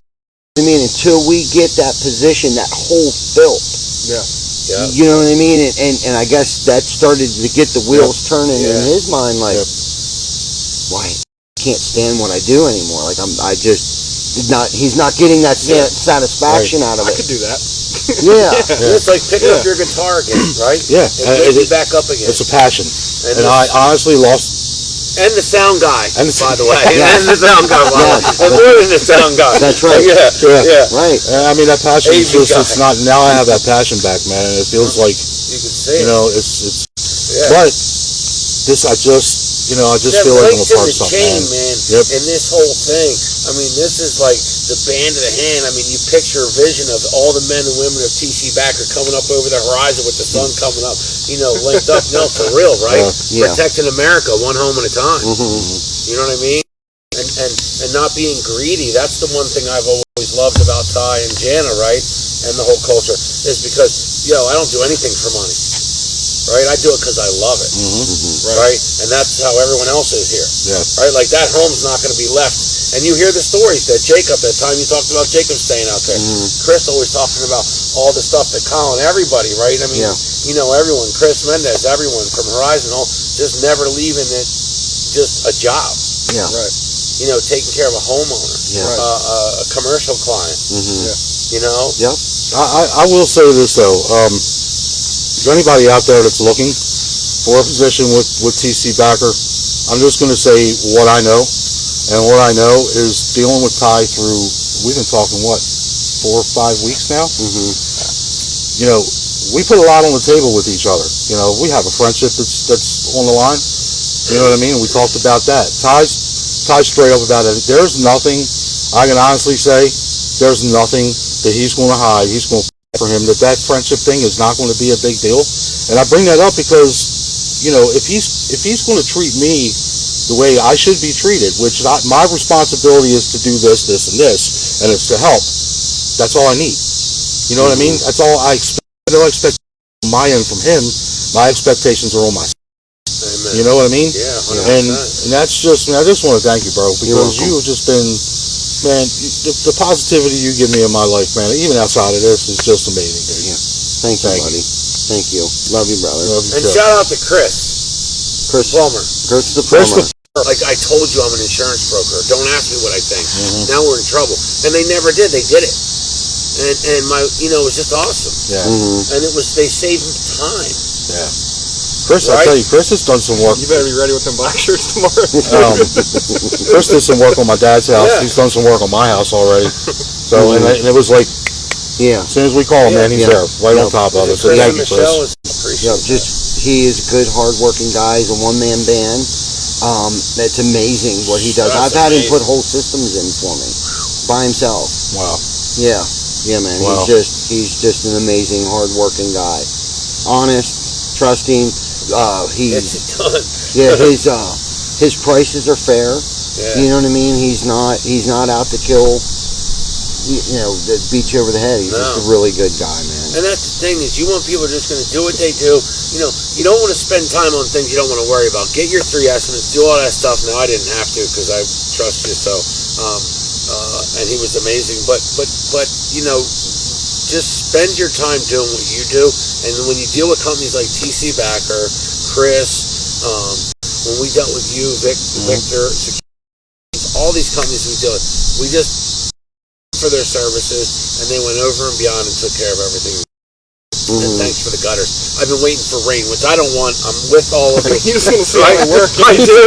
I mean, until we get that position, that hole filled. Yeah. Yeah. You know what I mean? And I guess that started to get the wheels turning in his mind. Like, why? I can't stand what I do anymore. Like he's not getting that satisfaction out of I it. could do that. Yeah. It's like picking up your guitar again, right? Yeah. And putting it back up again. It's a passion. And And I honestly lost. And the sound guy, And the by the way. Yeah. And the sound guy, by the way. Yeah. And more than the sound guy. That's right. Yeah. Right. I mean, that passion is Asian just, guy. it's not, now I have that passion back, man, and it feels like, You can see you it. know, it's, Yeah. but this, I just That feel like I'm a links in part the of something, chain, man. man. Yep. And this whole thing, I mean, this is like the band of the hand. I mean, you picture a vision of all the men and women of TC Backer coming up over the horizon with the sun coming up, you know, linked up. No, for real, right? Yeah. Protecting America one home at a time. Mm-hmm. You know what I mean? And not being greedy. That's the one thing I've always loved about Ty and Jana, right? And the whole culture is because, I don't do anything for money. Right? I do it because I love it. Right? And that's how everyone else is here. Yeah. Right? Like that home's not going to be left. And you hear the stories that Jacob, that time you talked about Jacob staying out there. Chris always talking about all the stuff that Colin, everybody, right? I mean, everyone, Chris Mendez, everyone from Horizon, all just never leaving it, just a job. Yeah. Right. Taking care of a homeowner, Yeah. a commercial client. Mm-hmm. Yeah. Yep. I will say this though, if anybody out there that's looking for a position with TC Backer, I'm just going to say what I know, and what I know is dealing with Ty through, we've been talking 4 or 5 weeks now? Mm-hmm. We put a lot on the table with each other. We have a friendship that's on the line. You know what I mean? We talked about that. Ty's Ty straight up about it. There's nothing, I can honestly say, there's nothing that he's going to hide. He's going to for him that friendship thing is not going to be a big deal. And I bring that up because, you know, if he's going to treat me the way I should be treated, which my responsibility is to do this, this, and this, and it's to help. That's all I need. You know what I mean? That's all I expect. I don't expect on my end from him. My expectations are on myself. Amen. You know what I mean? Yeah, 100%. And that's just, man, I just want to thank you, bro, because you have just been, man, the positivity you give me in my life, man, even outside of this, is just amazing, dude. Yeah. Thank you, buddy. Thank you. Love you, brother. Love you And too. shout out to Chris Plummer. Chris the plumber. Like I told you, I'm an insurance broker. Don't ask me what I think. Now we're in trouble. And they never did. They did it. And my, you know, it was just awesome. Yeah. And it was, they saved time. Yeah. Chris, Right? I tell you, Chris has done some work. You better be ready with them black shirts tomorrow. Chris did some work on my dad's house. Yeah. He's done some work on my house already. So, and it was like, Yeah. as soon as we call him, man, he's there, right on top of it. So Chris thank and you, Michelle Chris. is appreciative. He is a good, hard-working guy. He's a one-man band. It's amazing what he does. That's I've had him amazing. put whole systems in for me by himself. Wow. Yeah, man. Wow. He's just an amazing, hard-working guy. Honest, trusting. Gets it done. His prices are fair. Yeah. You know what I mean? He's not out to kill. Beat you over the head. He's just a really good guy, man. And that's the thing is you want people just going to do what they do. You know, you don't want to spend time on things you don't want to worry about. Get your 3 estimates, do all that stuff. Now I didn't have to because I trust you. So, and he was amazing. But you know, just spend your time doing what you do. And when you deal with companies like TC Backer, Chris, when we dealt with you, Victor, all these companies we deal with, we just for their services, and they went over and beyond and took care of everything. And thanks for the gutters. I've been waiting for rain, which I don't want. I'm with all of it. You just want to see how it works. I do.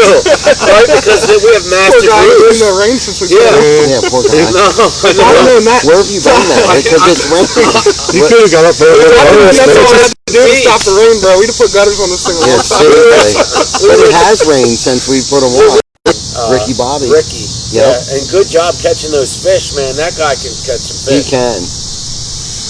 Right? Because we have massive Poor guy, roofs. there's no rain since we put Yeah. it in. Yeah, poor guy. No, I know. I've known that. Where have you been then? Because it's rented. You could have got up there. That's all I had to do to stop the rain, bro. We'd have put gutters on this thing a Yeah, long time. seriously. But it has rained since we put them on. Ricky Bobby. Ricky. Yep. Yeah, and good job catching those fish, man. That guy can catch some He fish. can.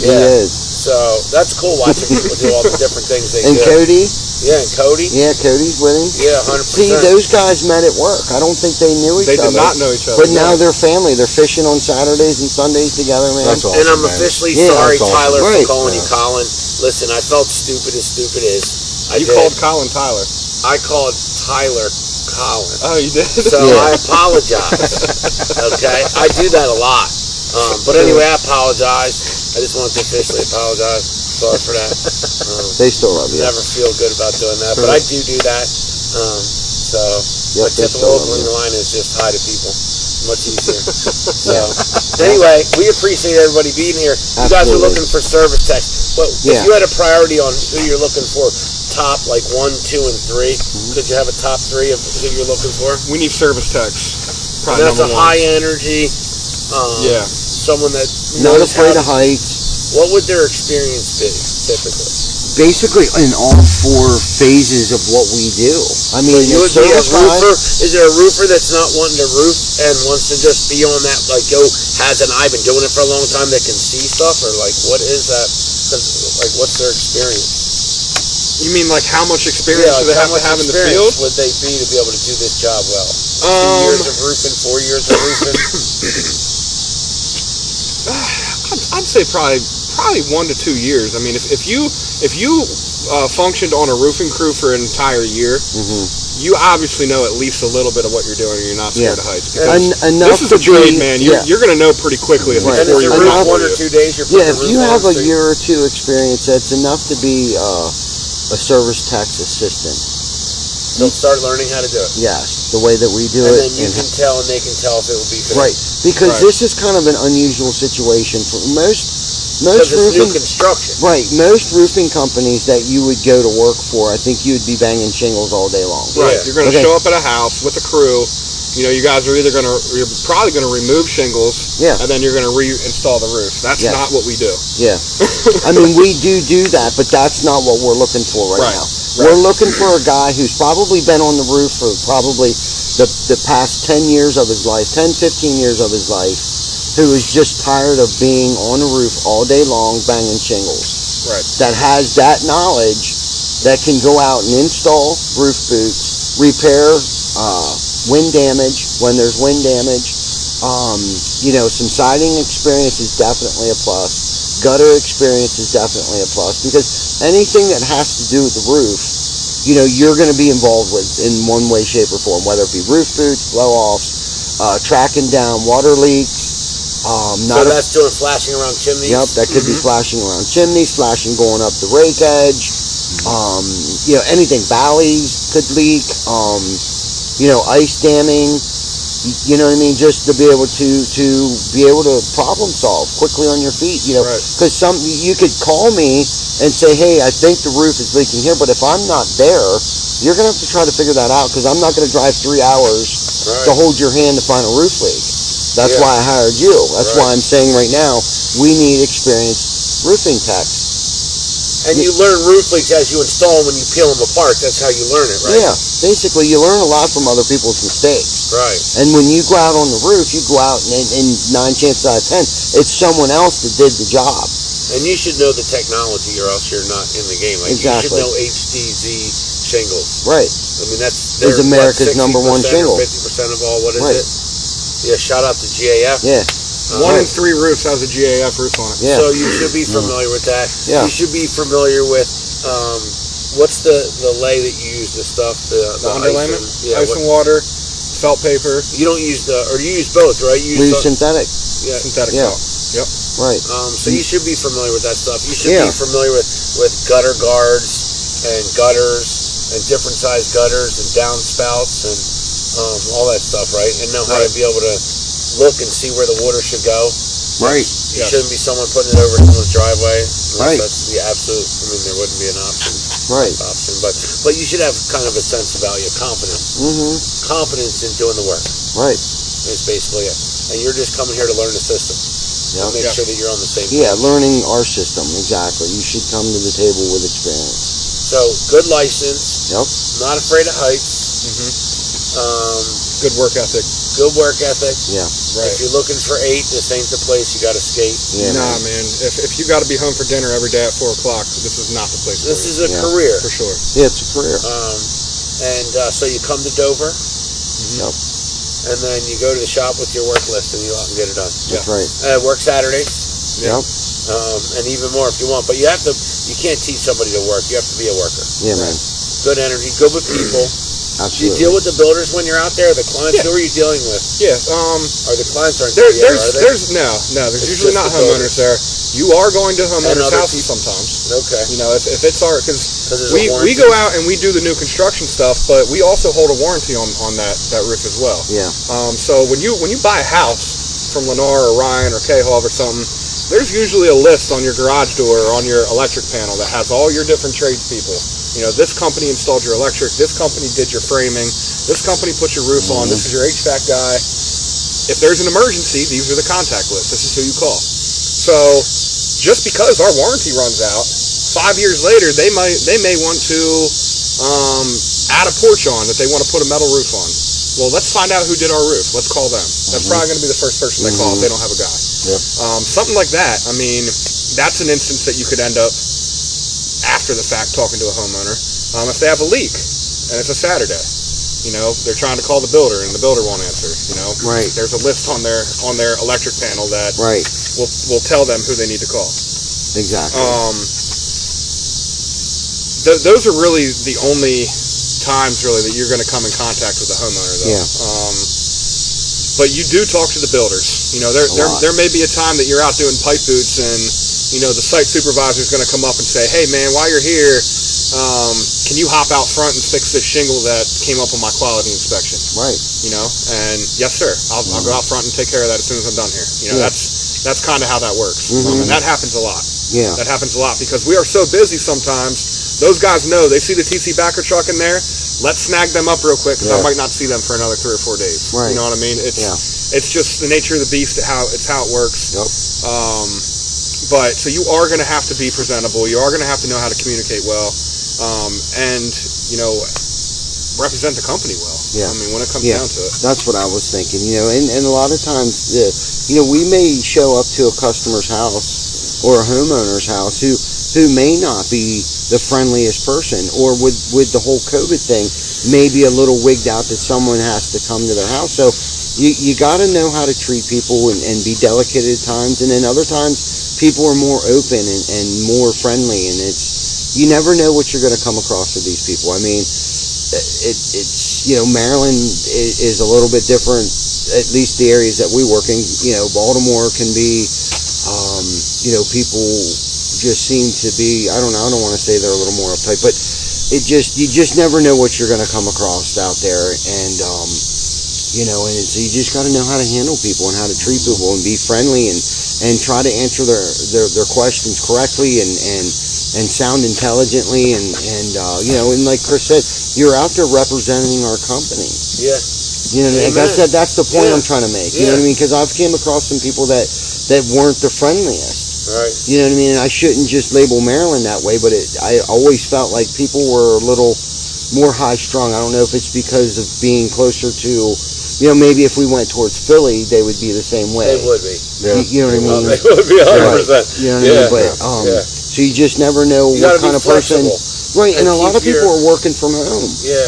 Yeah. He is. So that's cool watching people do all the different things they And do. Cody? Yeah, and Cody. Yeah, Cody's with him. Yeah, 100%. See, those guys met at work. I don't think they knew each They other. did not know each other. But now they're family. They're fishing on Saturdays and Sundays together, man. That's awesome, And I'm man. officially Yeah, sorry, that's awesome. Tyler, Right. for calling you Colin. Listen, I felt stupid as stupid is. You called Colin Tyler. I called Tyler Colin. Oh, you did? So Yeah. I apologize. Okay? I do that a lot. But anyway, I apologize. I just wanted to officially apologize. Sorry for that. They still love you. Never feel good about doing that, but I do that. So Yep, my they typical still love opening you. line is just hi to people. Much easier. So anyway, we appreciate everybody being here. You guys are Absolutely. looking for service techs. But Yeah. if you had a priority on who you're looking for, top like 1, 2, and 3, could you have a top 3 of who you're looking for? We need service techs. And Probably that's a number one. high energy. Yeah. Someone that Not knows afraid how- of heights. What would their experience be typically? Basically, in all 4 phases of what we do. I mean, You the would be a service guy. roofer. Is there a roofer that's not wanting to roof and wants to just be on that? Like, I've been doing it for a long time. That can see stuff, or like, what is that? 'Cause, like, what's their experience? You mean like how much experience do they how have to much have in the experience field? would they be to be able to do this job well? 2 years of roofing, 4 years of roofing. I'd say probably 1 to 2 years. I mean, if you functioned on a roofing crew for an entire year, you obviously know at least a little bit of what you're doing, and you're not scared Yeah. of heights. Because Enough this is to a trade, be- man. yeah. You're going to know pretty quickly Right. And before is you your roof roof for 1 or you. 2 days? You're Yeah, putting if the you roof have on, a so year or 2 experience, that's enough to be a service tech's assistant. they'll start learning how to do it. Yes, the way that we do And it. then you can tell, and they can tell if it will be for them. Right, because Right. this is kind of an unusual situation for most Because it's new roofing. construction. Right, most roofing companies that you would go to work for, I think you'd be banging shingles all day long. Right. Yeah. You're going to Okay. show up at a house with a crew. You know, you guys are you're probably going to remove shingles, Yeah. and then you're going to reinstall the roof. That's Yes. not what we do. Yeah, I mean we do that, but that's not what we're looking for right Right. now. Right. We're looking for a guy who's probably been on the roof for probably the past 10 years of his life, 10, 15 years of his life, who is just tired of being on a roof all day long banging shingles. Right. That has that knowledge that can go out and install roof boots, repair wind damage when there's wind damage. Some siding experience is definitely a plus. Gutter experience is definitely a plus, because anything that has to do with the roof, you're going to be involved with in one way, shape, or form, whether it be roof boots, blow-offs, tracking down water leaks. So that's doing flashing around chimneys? Yep, that could be flashing around chimneys, flashing going up the rake edge. Anything, valleys could leak. Ice damming. You know what I mean? Just to be able to problem solve quickly on your feet. Because you could call me and say, hey, I think the roof is leaking here, but if I'm not there, you're gonna have to try to figure that out, because I'm not gonna drive 3 hours to hold your hand to find a roof leak. That's why I hired you. That's why I'm saying right now we need experienced roofing techs. And you learn roof leaks as you install them when you peel them apart. That's how you learn it, right? Yeah, basically you learn a lot from other people's mistakes. Right. And when you go out on the roof, you go out and 9 chances out of 10, it's someone else that did the job. And you should know the technology, or else you're not in the game. Like, exactly. You should know HDZ shingles. Right. I mean, that's America's number one shingle. 50% of all. What is it? Yeah. Shout out to GAF. Yeah. 1 in 3 roofs has a GAF roof on it. Yeah. So you should be familiar with that. Yeah. You should be familiar with what's the lay that you use, the stuff, the underlayment, ice and water, felt paper. You don't use or you use both, right? You use synthetic. Yeah. Synthetic felt. Yep. Right. So you should be familiar with that stuff. You should be familiar with gutter guards and gutters and different size gutters and downspouts and all that stuff, right? And know how to be able to look and see where the water should go. Right. It shouldn't be someone putting it over someone's driveway. Right. That's the absolute. I mean, there wouldn't be an option. Right. But you should have kind of a sense of value, confidence. Mm-hmm. Confidence in doing the work. Right. Is basically it. And you're just coming here to learn the system. Yep. Make sure that you're on the same page. Yeah, learning our system, exactly. You should come to the table with experience. So, good license. Yep. Not afraid of heights. Good work ethic. Good work ethic. Yeah. Right. If you're looking for 8, this ain't the place. You got to skate. Yeah, nah, man. If you got to be home for dinner every day at 4 o'clock, this is not the place. This is a career. For sure. Yeah, it's a career. So you come to Dover. Yep. And then you go to the shop with your work list and you go out and get it done. That's right. Work Saturdays. Yep. And even more if you want. But you can't teach somebody to work. You have to be a worker. Yeah, man. Good energy, good with people. Absolutely. You deal with the builders when you're out there, the clients. Who are you dealing with? Yeah. Or the clients aren't there's It's usually not homeowners there. You are going to homeowners' houses sometimes. Okay. If it's our, because we go out and we do the new construction stuff, but we also hold a warranty on that roof as well. Yeah. So when you buy a house from Lennar or Ryan or K-Hov or something, there's usually a list on your garage door or on your electric panel that has all your different tradespeople. This company installed your electric, this company did your framing, this company put your roof on, this is your HVAC guy. If there's an emergency, these are the contact lists. This is who you call. So just because our warranty runs out, 5 years later, they may want to add a porch on that they want to put a metal roof on. Well, let's find out who did our roof. Let's call them. That's probably going to be the first person they call if they don't have a guy. Yep. Something like that. I mean, that's an instance that you could end up after the fact talking to a homeowner. If they have a leak and it's a Saturday, they're trying to call the builder and the builder won't answer. Right. There's a list on their electric panel that will tell them who they need to call. Exactly. Those are really the only times really that you're going to come in contact with the homeowner, though. Yeah. But you do talk to the builders. There may be a time that you're out doing pipe boots and the site supervisor is going to come up and say, hey man, while you're here, can you hop out front and fix this shingle that came up on my quality inspection? Right. And yes sir, I'll go out front and take care of that as soon as I'm done here. That's kind of how that works. And that happens a lot. Yeah. That happens a lot because we are so busy sometimes. Those guys know, they see the TC backer truck in there, let's snag them up real quick because I might not see them for another 3 or 4 days. Right. You know what I mean? It's just the nature of the beast. It's how it works. Yep. But so you are going to have to be presentable. You are going to have to know how to communicate well, and represent the company well. Yeah. I mean, when it comes Yeah. down to it. That's what I was thinking, and a lot of times, we may show up to a customer's house or a homeowner's house who may not be the friendliest person, or with the whole COVID thing, maybe a little wigged out that someone has to come to their house. So you got to know how to treat people and be delicate at times, and then other times people are more open and more friendly, and you never know what you're going to come across with these people. I mean, it's Maryland is a little bit different, at least the areas that we work in. Baltimore can be, people just seem to be, I don't want to say they're a little more uptight, but you just never know what you're going to come across out there, and so you just got to know how to handle people and how to treat people and be friendly and try to answer their questions correctly and sound intelligently, and like Chris said, you're out there representing our company. Yeah. Like I said, that's the point I'm trying to make. You know what I mean? Because I've came across some people that weren't the friendliest. Right. You know what I mean? And I shouldn't just label Maryland that way, but I always felt like people were a little more high-strung. I don't know if it's because of being closer to, maybe if we went towards Philly, they would be the same way. They would be. Yeah. You know what I mean? They would be 100%. Right. You know what I mean? But, so you just never know You what gotta kind be of person. flexible. Right, and a lot of keep people are working from home. Yeah.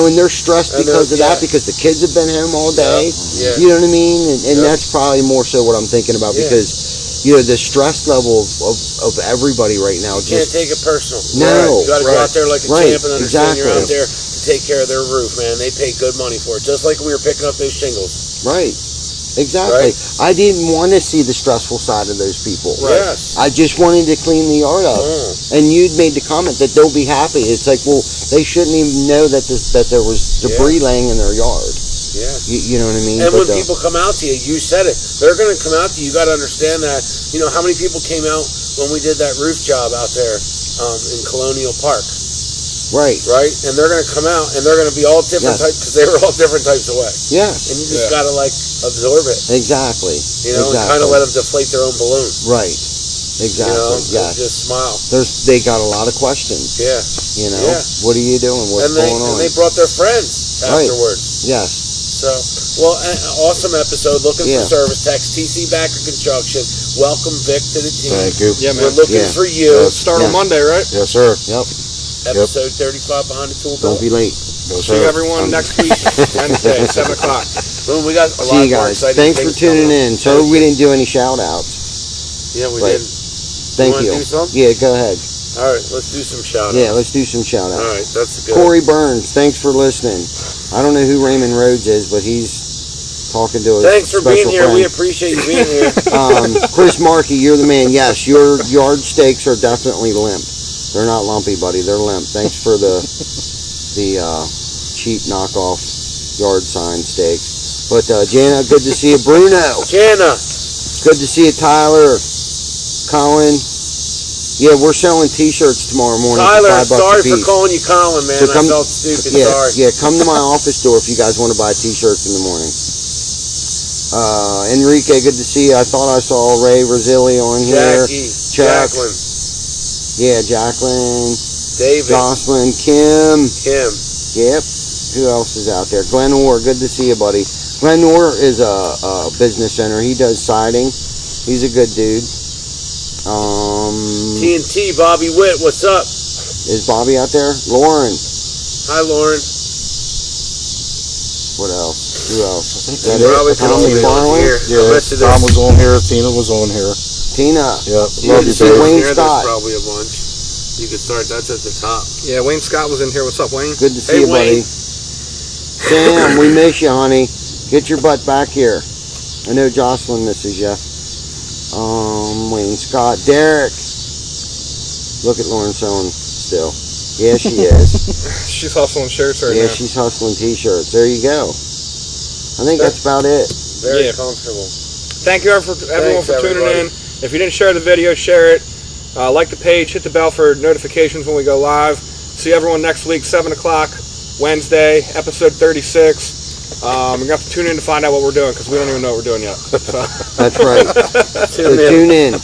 And they're stressed And because of that, yeah. because the kids have been home all day. Yeah. You know what I mean? And that's probably more so what I'm thinking about, because, the stress level of everybody right now. You can't take it personal. No. You got to go out there like a champ and understand exactly. you're out there to take care of their roof, man. They pay good money for it, just like we were picking up those shingles. Right. Exactly. Right? I didn't want to see the stressful side of those people. Right. Yes. I just wanted to clean the yard up. And you'd made the comment that they'll be happy. It's like, well, they shouldn't even know that there was debris laying in their yard. Yeah. You know what I mean? And when people come out to you, you said it. They're going to come out to you. You got to understand that. How many people came out when we did that roof job out there in Colonial Park? Right. Right? And they're going to come out, and they're going to be all different types, because they were all different types away. Yes. And you just got to, absorb it. Exactly. And kind of let them deflate their own balloon. Right. Exactly. Just smile. They got a lot of questions. Yeah. Yeah. What are you doing? What's going on? And they brought their friends afterwards. Yes. So, an awesome episode. Looking for service techs. TC Backer Construction. Welcome, Vic, to the team. Thank you. Yeah, man. We're looking for you. Start on Monday, right? Yes, sir. Yep. Episode 35 behind the tool belt. Don't be late. No, See sir. everyone next week, Wednesday, 7 o'clock. Boom, we got a lot See you more guys. exciting Thanks for things tuning coming. in. So we didn't do any shout outs. Yeah, we Right. did. Thank wanna you. do some? Yeah, go ahead. All right, let's do some shout outs. Yeah, let's do some shout outs. All right, that's good. Corey Burns, thanks for listening. I don't know who Raymond Rhodes is, but he's talking to a Thanks for special being here. friend. We appreciate you being here. Chris Markey, you're the man. Yes, your yard stakes are definitely limp. They're not lumpy, buddy. They're limp. Thanks for the cheap knockoff yard sign stakes. But Jana, good to see you. Bruno, Jana. good to see you. Tyler, Colin. Yeah, we're selling T-shirts tomorrow morning. Tyler, for $5 sorry a piece. for calling you Colin, man. So I felt stupid. Yeah, Sorry. yeah. Come to my office door if you guys want to buy T-shirts in the morning. Enrique, good to see you. I thought I saw Ray Rosilli on here. Jackie. Chuck. Jacqueline. Yeah, Jacqueline. David. Jocelyn. Kim. Kim. Yep. Who else is out there? Glenn Orr, good to see you, buddy. Glenn Orr is a business owner. He does siding. He's a good dude. TNT, Bobby Witt, what's up? Is Bobby out there? Lauren. Hi, Lauren. What else? Who else? I think That Probably it? Tom Tommy McFarlane? here. Yeah, I bet you Tom there's- was on here. Tina was on here. Tina. Yeah, You love can you, see Dave. Wayne Here, Scott. There's probably a bunch. You could start. That's at the top. Yeah, Wayne Scott was in here. What's up, Wayne? Good to see Hey, you, buddy. Wayne. Sam, we miss you, honey. Get your butt back here. I know Jocelyn misses you. Wayne Scott. Derek. Look at Lauren sewing still. Yeah, she is. She's hustling shirts right Yeah, now. she's hustling T-shirts. There you go. I think that's about it. Very Yeah. comfortable. Thank you everyone Thanks, for tuning everybody. in. If you didn't share the video, share it. Like the page, hit the bell for notifications when we go live. See everyone next week, 7 o'clock, Wednesday, episode 36. You're going to have to tune in to find out what we're doing, because we don't even know what we're doing yet. So. That's right. So tune in.